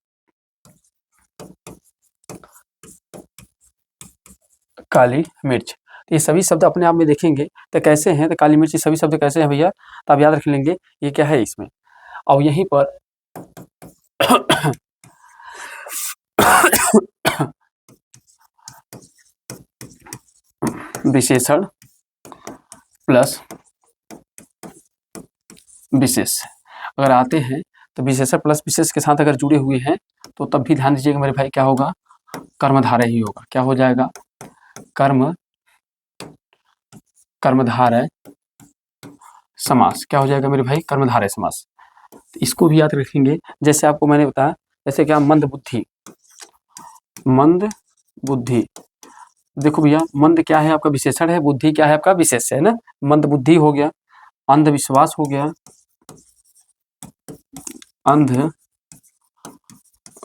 काली मिर्च। तो ये सभी शब्द अपने आप में देखेंगे तो कैसे हैं? तो काली मिर्च, ये सभी शब्द कैसे हैं भैया? तो आप याद रख लेंगे ये क्या है इसमें। और यहीं पर विशेषण प्लस विशेष अगर आते हैं तो विशेषण प्लस विशेष के साथ अगर जुड़े हुए हैं तो तब भी ध्यान दीजिएगा मेरे भाई, क्या होगा? कर्मधारय ही होगा। क्या हो जाएगा? कर्म कर्मधारय समास। क्या हो जाएगा मेरे भाई? कर्मधारय समास। तो इसको भी याद रखेंगे। जैसे आपको मैंने बताया, जैसे क्या, मंद बुद्धि। मंद बुद्धि, देखो भैया, मंद क्या है आपका विशेषण है, बुद्धि क्या है आपका विशेष्य है ना। मंद बुद्धि हो गया, अंधविश्वास हो गया,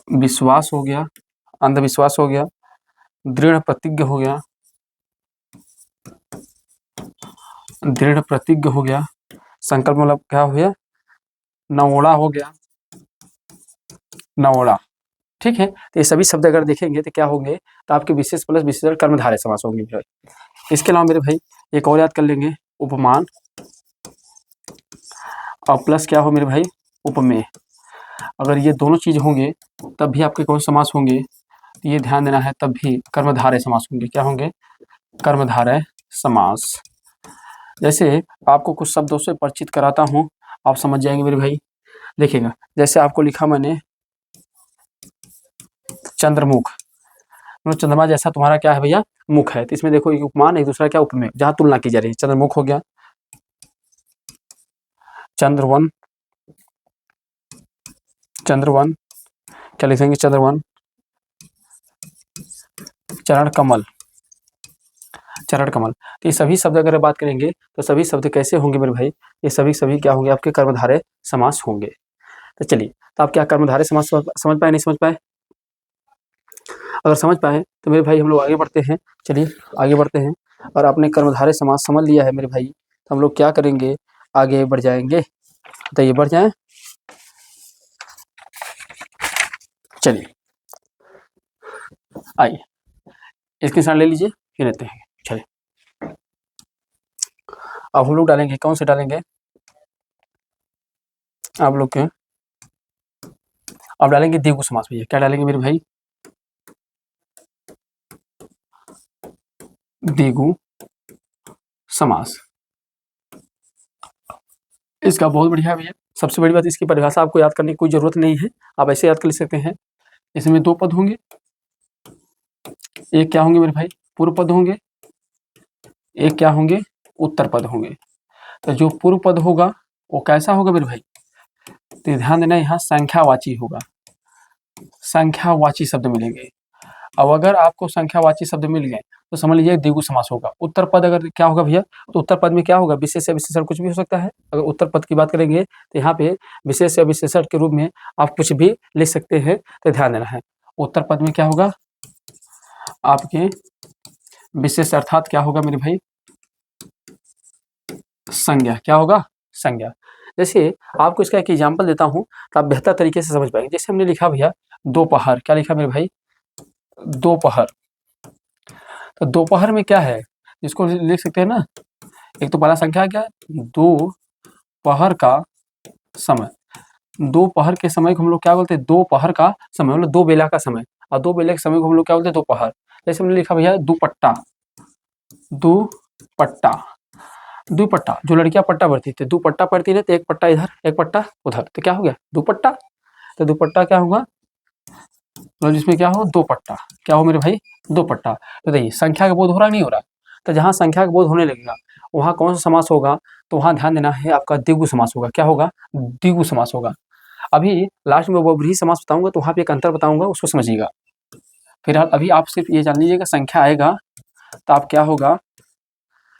अंधविश्वास हो गया, अंधविश्वास हो गया, दृढ़ प्रतिज्ञ हो गया, दृढ़ प्रतिज्ञ हो गया, संकल्प मतलब क्या हो गया, नवोड़ा हो गया, नवोड़ा। ठीक है, तो ये सभी शब्द अगर देखेंगे तो क्या होंगे, तो आपके विशेष प्लस विशेषण कर्मधारय समास होंगे मेरे भाई। इसके अलावा मेरे भाई एक और याद कर लेंगे, उपमान, और प्लस क्या हो मेरे भाई, उपमेय। अगर ये दोनों चीज होंगे तब भी आपके कौन समास होंगे, तो ये ध्यान देना है, तब भी कर्मधारय समास होंगे। क्या होंगे? कर्मधारय समास। जैसे आपको कुछ शब्दों से परिचित कराता हूँ, आप समझ जाएंगे मेरे भाई। देखिएगा, जैसे आपको लिखा मैंने चंद्रमुख, मतलब चंद्रमा जैसा तुम्हारा क्या है भैया, मुख है। तो इसमें देखो एक उपमान, एक दूसरा क्या उपमेय, जहाँ तुलना की जा रही है। चंद्रमुख हो गया, चंद्रवन, चंद्रवन, क्या लिखेंगे, चंद्रवन, चरण कमल, चरण कमल। तो ये सभी शब्द अगर बात करेंगे तो सभी शब्द कैसे होंगे मेरे भाई, ये सभी क्या होंगे, आपके कर्मधारय समास होंगे। तो चलिए, तो आप क्या कर्मधारय समास समझ पाए, नहीं समझ पाए? अगर समझ पाए तो मेरे भाई हम लोग आगे बढ़ते हैं। चलिए आगे बढ़ते हैं। और आपने कर्मधारय समास समझ लिया है मेरे भाई, तो हम लोग क्या करेंगे, आगे बढ़ जाएंगे। बताइए, बढ़ जाएं? चलिए आइए, इसके साथ ले लीजिए, फिर लेते हैं। चलिए, अब हम लोग डालेंगे, कौन से डालेंगे आप लोग के, अब डालेंगे द्विगु समास। भैया क्या डालेंगे मेरे भाई, द्विगु समास। इसका बहुत बढ़िया भैया, सबसे बड़ी बात, इसकी परिभाषा आपको याद करने की कोई जरूरत नहीं है, आप ऐसे याद कर सकते हैं। इसमें दो पद होंगे, एक क्या होंगे मेरे भाई, पूर्व पद होंगे, एक क्या होंगे, उत्तर पद होंगे। तो जो पूर्व पद होगा वो कैसा होगा मेरे भाई, तो ध्यान देना, यहाँ संख्यावाची होगा, संख्यावाची शब्द मिलेंगे। अब अगर आपको संख्यावाची शब्द मिल गए तो समझ लीजिए द्विगु समास होगा। उत्तर पद अगर क्या होगा भैया, तो उत्तर पद में क्या होगा, विशेष या विशेषण कुछ भी हो सकता है। अगर उत्तर पद की बात करेंगे तो यहाँ पे विशेष या विशेषण के रूप में आप कुछ भी लिख सकते हैं, तो ध्यान देना है। उत्तर पद में क्या होगा, आपके विशेष अर्थात क्या होगा मेरे भाई, संज्ञा। क्या होगा, संज्ञा। जैसे आपको इसका एक एग्जाम्पल देता हूँ तो आप बेहतर तरीके से समझ पाएंगे। जैसे हमने लिखा भैया दोपहर, क्या लिखा मेरे भाई, दोपहर। तो दोपहर में क्या है, इसको लिख सकते हैं ना, एक तो पहला संख्या क्या है, दोपहर का समय। दोपहर के समय को हम लोग क्या बोलते हैं, दोपहर का समय, मतलब दो बेला का समय। और दो बेले के समय को हम लोग क्या बोलते हैं, दोपहर। जैसे हमने लिखा भैया दुपट्टा, दुपट्टा, दुपट्टा, जो लड़कियां पट्टा भरती थी, दुपट्टा पढ़ती है, तो एक पट्टा इधर एक पट्टा उधर, तो क्या हो गया, दुपट्टा। तो दुपट्टा क्या होगा, तो जिसमें क्या हो, दो पट्टा। क्या हो मेरे भाई, दो पट्टा। तो देखिए संख्या का बोध हो रहा नहीं हो रहा, तो जहाँ संख्या का बोध होने लगेगा वहाँ कौन सा समास होगा, तो वहाँ ध्यान देना है, आपका द्विगु समास होगा। क्या होगा, द्विगु समास होगा। अभी लास्ट में बहुब्रीहि समास बताऊंगा, तो वहाँ पे एक अंतर बताऊंगा, उसको समझिएगा। फिलहाल अभी आप सिर्फ ये जान लीजिएगा, संख्या आएगा तो आप क्या होगा,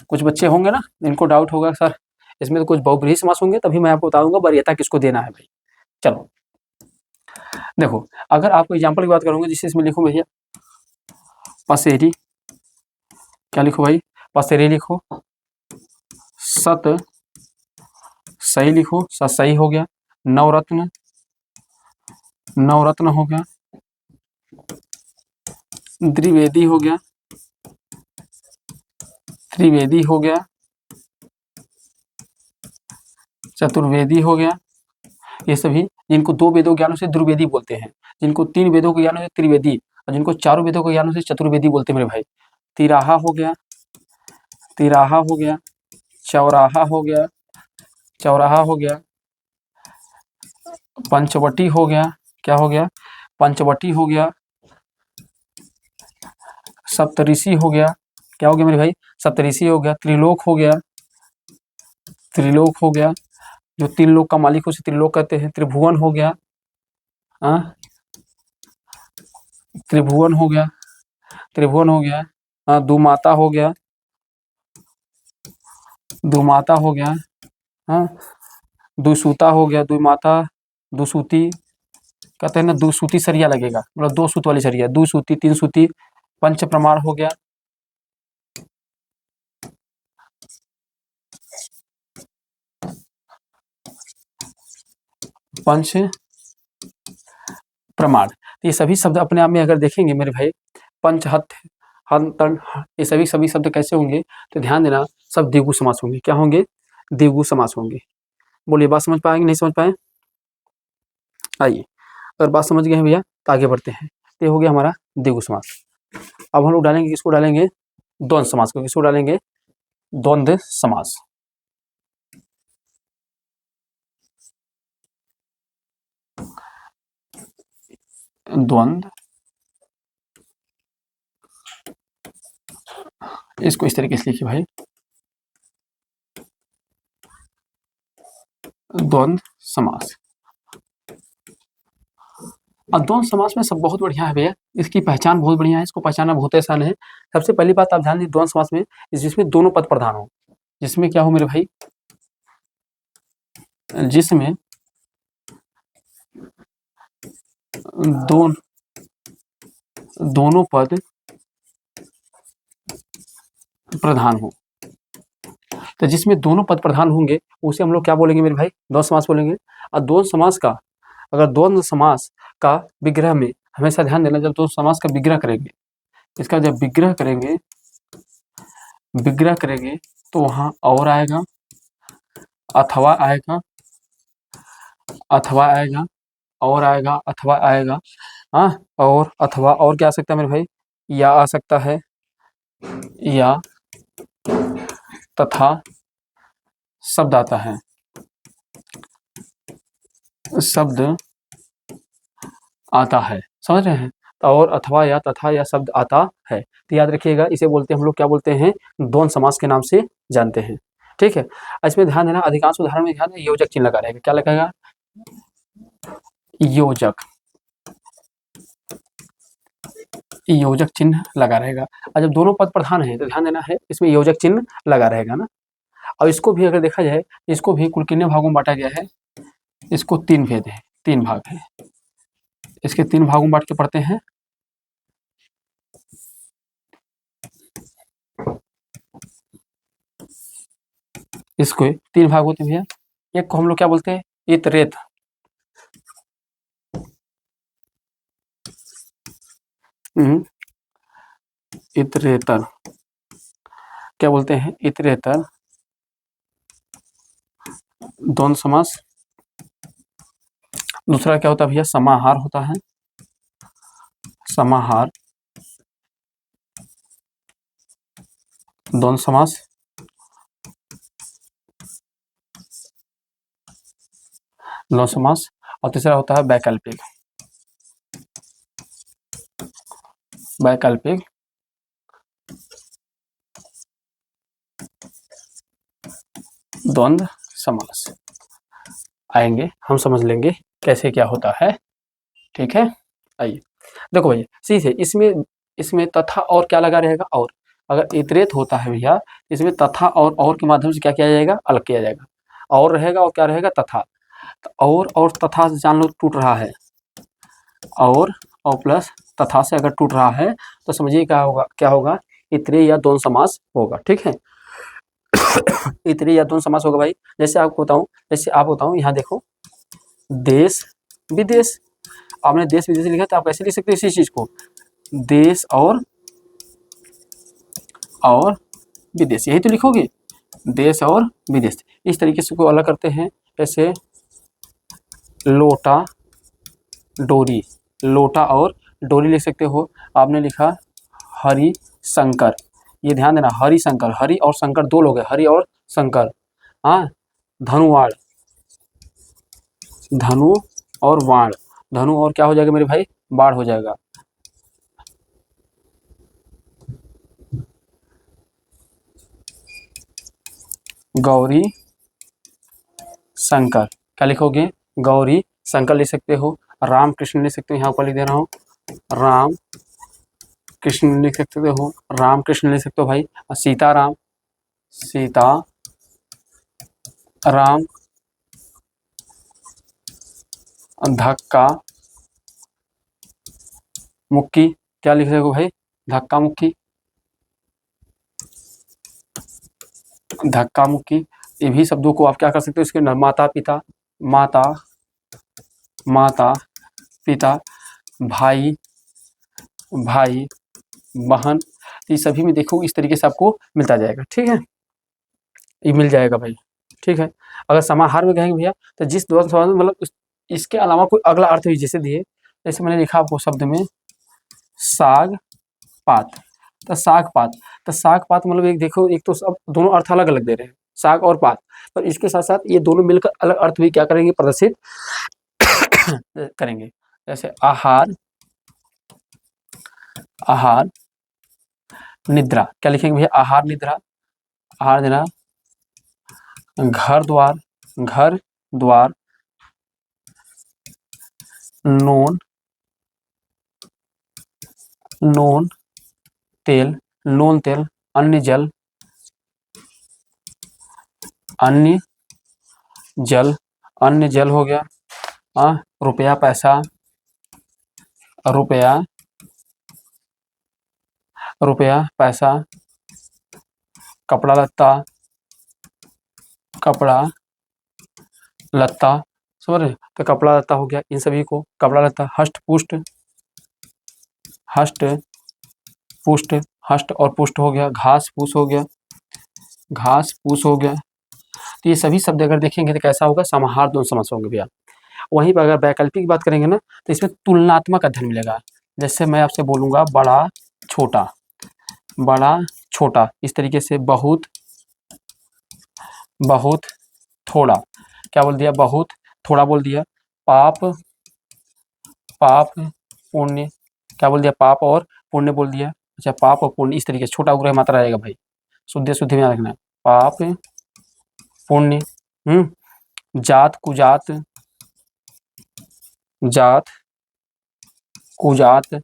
कुछ बच्चे होंगे ना इनको डाउट होगा, सर इसमें तो कुछ बहुब्रीहि समास होंगे, तभी मैं आपको बताऊंगा वरीयता किसको देना है भाई। चलो देखो, अगर आपको एग्जाम्पल की बात करूंगा, जिससे इसमें लिखो भैया पसेरी, क्या लिखो भाई, पसेरी लिखो, सत सही लिखो, सत सही हो गया, नवरत्न, नवरत्न हो गया, द्विवेदी हो गया, त्रिवेदी हो गया, चतुर्वेदी हो गया। ये सभी जिनको दो वेदों ज्ञानों से द्विवेदी बोलते हैं, जिनको तीन वेदों के ज्ञानों से त्रिवेदी, और जिनको चारों वेदों के ज्ञानों से चतुर्वेदी बोलते हैं मेरे भाई। तिराहा हो गया, तिराहा हो गया, चौराहा हो गया, चौराहा हो गया, पंचवटी हो गया, क्या हो गया, पंचवटी हो गया, सप्तऋषि हो गया, क्या हो गया मेरे भाई, सप्तऋषि हो गया, त्रिलोक हो गया, त्रिलोक हो गया, जो तीन लोक का मालिक उसे त्रिलोक कहते हैं, त्रिभुवन हो गया, हाँ त्रिभुवन हो गया, त्रिभुवन हो गया, हाँ दुमाता हो गया, दुमाता हो गया, हाँ दुसूता हो गया, दुमाता, दुसूती, कहते हैं ना दुसूती सरिया लगेगा, मतलब 2 सूत वाली सरिया, दुसूती, 3 सूती, पंच प्रमाण हो गया, पंच प्रमाण। तो ये सभी शब्द अपने आप में अगर देखेंगे मेरे भाई, पंच, हथ, हन, तन, ये सभी शब्द कैसे होंगे, तो ध्यान देना सब द्विगु समास होंगे। क्या होंगे, द्विगु समास होंगे। बोलिए बात समझ पाएंगे, नहीं समझ पाए? आइए, अगर बात समझ गए हैं भैया तो आगे बढ़ते हैं। तो ये हो गया हमारा द्विगु समास। अब हम लोग डालेंगे, किसको डालेंगे, द्वंद्व समास को। किसको डालेंगे, द्वंद्व समास। द्वंद्व, इसको इस तरीके से लिखिए भाई, द्वंद्व समास। अब द्वंद्व समास में सब बहुत बढ़िया है भैया, इसकी पहचान बहुत बढ़िया है, इसको पहचानना बहुत आसान है। सबसे पहली बात आप ध्यान दीजिए, द्वंद्व समास में जिसमें दोनों पद प्रधान हो, जिसमें क्या हो मेरे भाई, जिसमें दोनों पद प्रधान हो। तो जिसमें दोनों पद प्रधान होंगे उसे हम लोग क्या बोलेंगे मेरे भाई, द्वंद्व समास बोलेंगे। और द्वंद्व समास का, अगर द्वंद्व समास का विग्रह में हमेशा ध्यान देना, जब द्वंद्व समास का विग्रह करेंगे, इसका जब विग्रह करेंगे, तो वहां और आएगा, अथवा आएगा, अथवा आएगा, और आएगा, अथवा आएगा, हाँ और अथवा, और क्या आ सकता है मेरे भाई, या आ सकता है, या तथा शब्द आता है, शब्द आता है, समझ रहे हैं। और अथवा या तथा या शब्द आता है, तो याद रखिएगा, इसे बोलते हैं हम लोग, क्या बोलते हैं, द्वंद्व समास के नाम से जानते हैं। ठीक है, इसमें ध्यान देना, अधिकांश उदाहरण में ध्यान देना, योजक चिन्ह लगा रहेगा। क्या लगेगा, योजक, योजक चिन्ह लगा रहेगा। और जब दोनों पद प्रधान है तो ध्यान देना है, इसमें योजक चिन्ह लगा रहेगा ना। और इसको भी अगर देखा जाए, इसको भी कुल कितने भागों में बांटा गया है, इसको 3 भेद है, 3 भाग है, इसके 3 भागों में बांट के पढ़ते हैं। इसको 3 भाग होते हैं भैया। एक को हम लोग क्या बोलते हैं, इतरेत, इतरेतर, क्या बोलते हैं, इतरेतर द्वंद्व समास। दूसरा क्या होता है भैया, समाहार होता है, समाहार द्वंद्व समास। द्वंद्व समास। और तीसरा होता है वैकल्पिक, वैकल्पिक द्वंद्व समास। आएंगे, हम समझ लेंगे कैसे क्या होता है। ठीक है, आइए देखो भैया, सीधे इसमें तथा और क्या लगा रहेगा, और अगर इतरेत होता है भैया, इसमें तथा और के माध्यम से क्या किया जाएगा, अलग किया जाएगा, और रहेगा, और क्या रहेगा, तथा। और तथा से जान लो टूट रहा है, और प्लस तथा से अगर टूट रहा है तो समझिए क्या होगा, क्या होगा, इतरे या द्वंद्व समास होगा। ठीक है, इतरे या द्वंद्व समास होगा भाई। जैसे आपको बताऊं, यहाँ देखो, देश विदेश, आपने देश विदेश लिखा तो आप कैसे लिख सकते हैं इसी चीज को, देश और विदेश, यही तो लिखोगे, देश और विदेश। इस तरीके से को अलग करते हैं, जैसे लोटा डोरी, लोटा और डोरी लिख सकते हो। आपने लिखा हरि शंकर, ये ध्यान देना, हरि शंकर, हरि और शंकर 2 लोग हैं, हरि और शंकर। हाँ, धनुवाण, धनु और वाण, धनु और क्या हो जाएगा मेरे भाई, बाढ़ हो जाएगा। गौरी शंकर। क्या लिखोगे? गौरी शंकर लिख सकते हो। राम कृष्ण लिख सकते हो, यहाँ पर लिख दे रहा हूँ राम कृष्ण लिख सकते हो, राम कृष्ण लिख सकते हो भाई। सीताराम, सीता राम, धक्का मुक्की। क्या लिख रहे हो भाई? धक्का मुक्की, धक्का मुक्की। ये भी शब्दों को आप क्या कर सकते हो इसके अंदर? माता पिता, माता माता पिता, भाई भाई, बहन। ये सभी में देखो इस तरीके से आपको मिलता जाएगा। ठीक है, ये मिल जाएगा भाई। ठीक है, अगर समाहार में कहेंगे भैया तो जिस द्वंद्व समास मतलब इसके अलावा कोई अगला अर्थ भी जैसे दिए, जैसे मैंने लिखा आपको शब्द में साग पात। तो साग पात, तो साग पात मतलब एक देखो, एक तो सब दोनों अर्थ अलग अलग दे रहे हैं, साग और पात, पर इसके साथ साथ ये दोनों मिलकर अलग अर्थ भी क्या करेंगे? प्रदर्शित करेंगे। जैसे आहार, आहार निद्रा। क्या लिखेंगे भैया? आहार निद्रा, आहार निद्रा। घर द्वार, घर द्वार, नून, नून तेल, नून तेल, अन्न जल, अन्न जल, अन्न जल हो गया। रुपया पैसा, रुपया, रुपया पैसा, कपड़ा लत्ता, कपड़ा लत्ता। समझ रहे? तो कपड़ा लत्ता हो गया, इन सभी को कपड़ा लत्ता। हष्ट पुष्ट, हष्ट पुष्ट, हष्ट और पुष्ट हो गया। घास फूस हो गया, घास फूस हो गया। तो ये सभी शब्द अगर देखेंगे तो कैसा होगा? समाहार द्वंद्व समास होंगे भैया। वहीं पर अगर वैकल्पिक की बात करेंगे ना, तो इसमें तुलनात्मक अध्ययन मिलेगा। जैसे मैं आपसे बोलूँगा बड़ा छोटा, बड़ा छोटा, इस तरीके से बहुत, बहुत थोड़ा। क्या बोल दिया? बहुत थोड़ा बोल दिया। पाप, पाप पुण्य। क्या बोल दिया? पाप और पुण्य बोल दिया। अच्छा, पाप और पुण्य, इस तरीके से छोटा उग्रह मात्रा रहेगा भाई, शुद्ध शुद्धि में रखना है। पाप पुण्य, जात कुजात, जात कुजात,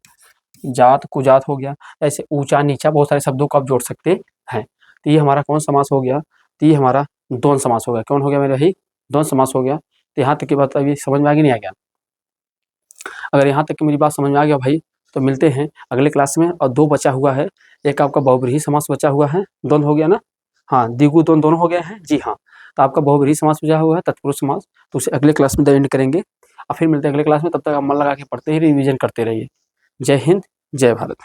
जात कुजात हो गया। ऐसे ऊंचा नीचा बहुत सारे शब्दों को आप जोड़ सकते हैं। तो ये हमारा कौन समास हो गया? तो ये हमारा द्वंद्व समास हो गया। कौन हो गया मेरा भाई? द्वंद्व समास हो गया। तो यहाँ तक की बात अभी समझ में आ गई, नहीं आ गया? अगर यहाँ तक की मेरी बात समझ में आ गया भाई, तो मिलते हैं अगले क्लास में। और 2 बचा हुआ है, एक आपका बहुब्रीहि समास बचा हुआ है, द्वंद्व हो गया ना? हाँ, द्विगु द्वंद्व दोनों हो गए हैं जी हाँ। तो आपका बहुब्रीहि समास बचा हुआ है, तत्पुरुष समास, तो उसे अगले क्लास में एंड करेंगे और फिर मिलते हैं अगले क्लास में। तब तक आप मन लगा के पढ़ते ही रिवीजन करते रहिए। जय हिंद, जय भारत।